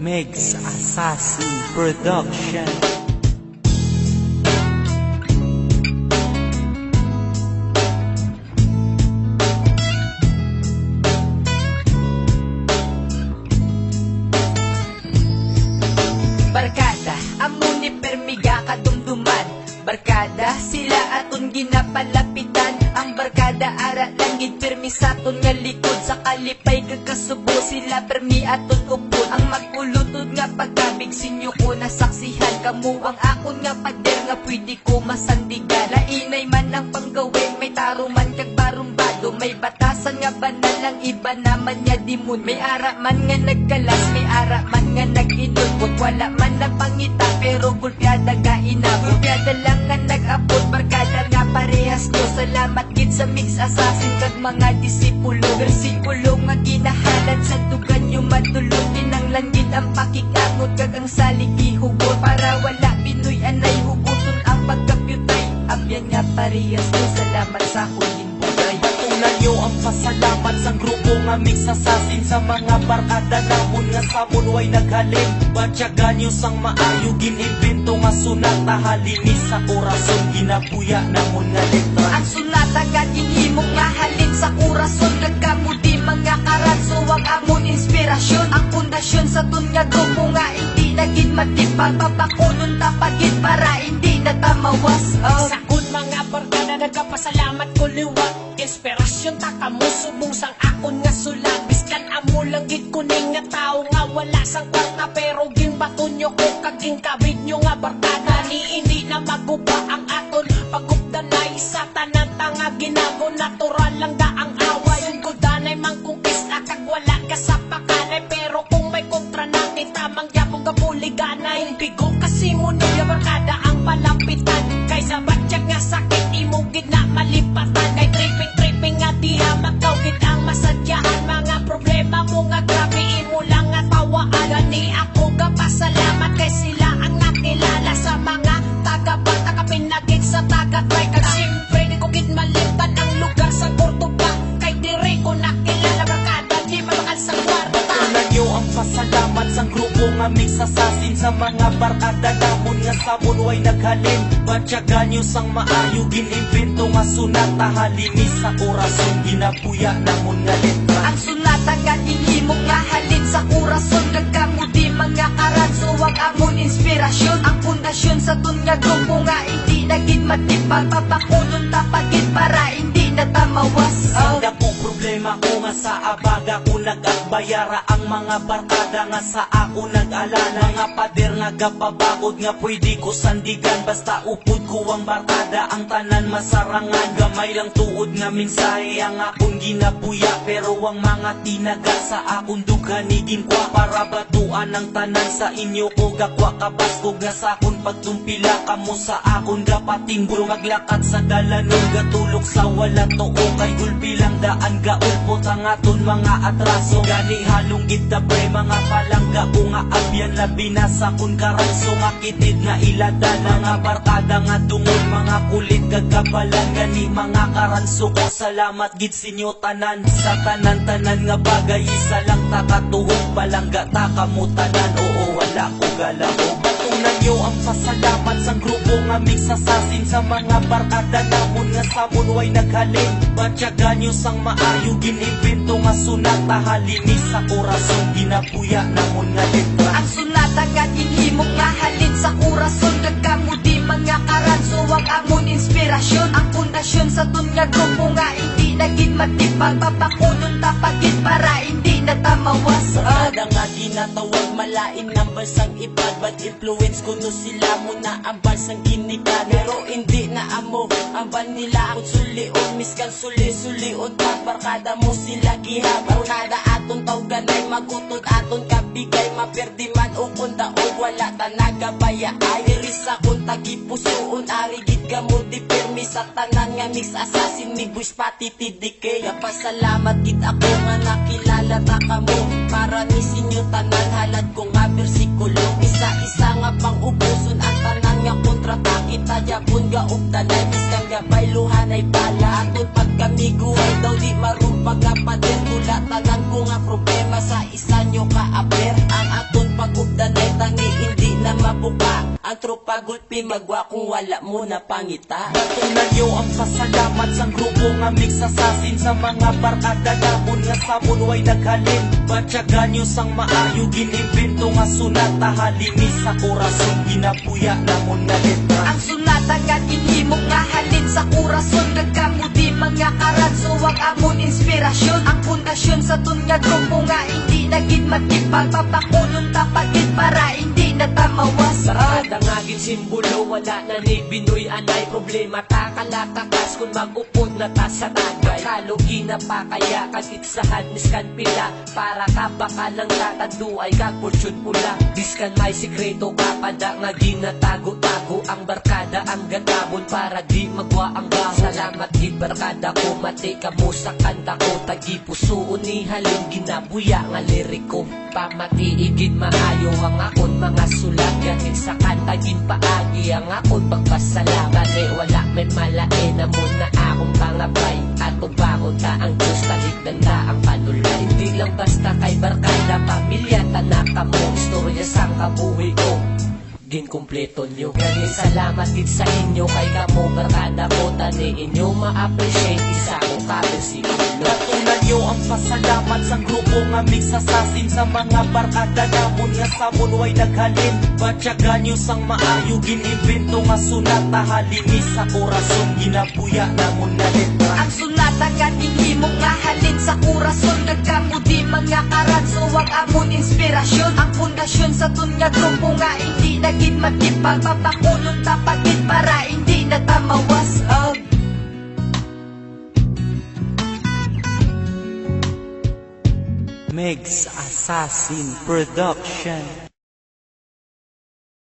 Megs Assassin Production. Barkada, amo ni permiga kadumduman. Barkada, sila aton ginapalapitan. Ang barkada ara langit permi saton nga likod. Sa kalipay kagasubo sila permi aton upod. Ang magulutod nga pagkabig sinyo ko nasaksihan. Kamu ang akon nga pader nga pwede ko masandigan. Lainay man ang panggawin, may taruman kag barumbado. May batasan nga banal, ang iba naman nga dimon. May ara man nga nagkalas, may ara man nga nag-inon. Wala man na pangita pero gulpiada ga inabot. Gulpiada lang nga nag-abot, barkada nga parehas ko. Salamat gid sa Megs Assassin kag mga disipulo. Bersikulo nga ginahalan sa tugan nyo matulog. Tinanglan gid ang pakikangot kag ang salig ihugot. Para wala Pinoy anay huguton ang pagkapyutay. Abyan nga parehas ko, salamat sa huling buhay. Patunan nyo ang pasalamat sa grupo nga Megs Assassin. Sa mga barkada namon nga sabon way naghalin. Batyagan nyo sang maayo ginimbento nga sunata. Halini sa korason ginapuya namon nga letra. Ang sunata nga ginhimong nga halin sa korason. Nagkamudi mga karanso ang amon inspirasyon. Ang pundasyon sa ton nga grupo nga hindi naging matipag. Papakunon tapagid para hindi na tamawas. Sakod mga barkada nagapasalamat ko liwat. Inspirasyon ta kamo subong sang akon nga sulat. Biskan amo lang gid kuning nga tao nga wala sang kwarta. Pero ginbaton nyo ko kaging kabig nyo nga barkada. Ni hindi na maguba ang aton pagupdanay sa tanan tanga ginago. Natural lang da ang away. Yung kudanay mangkongkista kag wala ka sa pakanay. Pero kung may kontra natin tamang yapong kapuliganay. Kung bigo kasi mo niya barkada ang palampitan. Kaysa batyak nga sakit imong gid na malipatan. Kay tripping nga diha magkawgid ang masadyahan. Mga problema mo nga grabe imo lang nga tawaan. Gani ako ga pasalamat kay sila ang nakilala sa mga taga-bata kapinagid sa taga-try. Kag siyempre di ko gid malimtan ang lugar sa Cordoba. Kay dire ko nakilala barkada di mabakal sa kwarta. Patunan nyo ang pasalamat sa grupo nga Megs Assassin. Sa mga barkada namon nga sabon way naghalin. Batyagan nyo sang maayo ginimbento nga sunata. Halini sa korason ginapuya namon nga letra. Ang sunata nga ginhimong nga halin sa korason. Nagkamudi mga karanso ang amon inspirasyon. Ang pundasyon sa ton nga grupo nga hindi naging matipag. Papakunon tapagid para hindi na tamawas. Dako problema ko nga sa abaga ko nag-akbayara. Ang mga barkada nga sa ako nag-alala. Nga pader nga gapabakod nga pwede ko sandigan. Basta upod ko ang barkada ang tanan masarangan. Gamay lang tuod nga mensahe ang akong ginapuya. Pero ang mga tinaga sa akong duganigin kwa. Para batuan ang tanan sa inyo ko gakwa kabaskog nga sa akong pagtumpila. Kamo sa akong gapatinggol maglakad sa dalanon. Gatulok sa wala tuo kay gulpi lang daan gaulpot ang aton mga atraso. Gani halong gitabre mga palangga ko nga abyan labi na sa kun karanso. Nga kitid nga iladan mga barkada nga dungol mga kulit kagabalan. Gani mga karanso ko salamat gid sinyo tanan. Sa tanan-tanan nga bagay isa lang takatuhog palangga takamutanan. Oo wala ko galaw. Patunan nyo ang pasalamat sa grupo nga Megs Assassin. Sa mga barkada namon nga sabon way naghalin. Batyagan nyo sang maayo ginimbento nga sunata. Halini sa korason ginapuya namon nga letra. Ang sunata nga ginhimong nga halin sa korason. Nagkamudi mga karanso ang amon inspirasyon. Ang pundasyon sa ton nga grupo nga hindi naging matipag. Papakunon tapagid para hindi na tamawas. Barkada nga ginatawag malain ng balsang ipad. Bad influence kuno sila mo na ang balsang ginikad. Pero hindi na amo ang ban nila akong sulion. Miskan suli-sulion pag barkada mo sila gihab. Barkada aton tawganay magutod aton kabigay. Maperdi man o kunda o wala tanagabaya. Ay risa kung tagipusoon arigid ka mo di permi sa tanan nga Megs Assassin ni Bush pati tidike. Pasalamat gid ako nga nakilala ta kamo. Para ni sinyo tanan halad ko nga bersikulo. Isa-isa nga pang ubuson ang tanan nga kontrata. Kita japon ga updanay biskang gabay luhanay pala. Aton pagkamiguay daw di marumpag nga pader. Tula tanan ko nga problema sa isa nyo ka aber. Ang aton pag muka. Ang tropa gulpi magwa kung wala mo na pangita. Batunan nyo ang pasalamat sang grupo nga mix assassin sa mga barkada namon nga sabon way naghalin. Batyagan nyo sang maayo ginimbento nga sunata halimi sa korason ginapuya namon nga letra. Ang sunata nga inhimok nga halin sa kurason nagkamudi mga karanso ang amon inspirasyon. Ang pundasyon sa tun nga grupo nga hindi naging matipag papakunon tapagin para hindi natamawas. Barkada nga gin simbolo, wala na ni Binoy anay problema ta kalatakas kung mag-upod na ta sa tagay. Kalugi na pa kaya kagitsahan miskan pila para ka baka lang tataduay kag fortune pula. Biskan may sikreto ka pada nga ginatago-tago ang barkada ang gatabon para di magwa ang gaho. Salamat gid barkada ko mati ka mo sa kanta ko tagi puso ni halin ginabuya nga liriko. Pamatiigid maayo ang akon mga sulat ganin sa kanta gin paagi ang akon pagpasalamat. Wala may malae na mo na akong pangabay at ubangon ta ang Diyos taligdan na ang panulay. Hindi lang basta kay barkada pamilya tanaka mo istorya sang kabuhi ko gin kumpleto nyo. Gani salamat gid sa inyo kay kamo barkada ko tani inyo ma-appreciate isa ko kabersikulo. Batunan nyo ang pasalamat sang grupo nga mix assassin sa mga barkada namon nga sabon way naghalin. Batyagan nyo sang maayo ginimbento nga sunata halimi sa korason ginapuya namon nga letra. Ang sunata nga inhimok nga halin sa kurason nagkamudi mga karanso ang amon inspirasyon. Ang pundasyon sa tun nga grupo nga hindi naging matipag papakunon tapagin para hindi natamawas. Megs Assassin Production.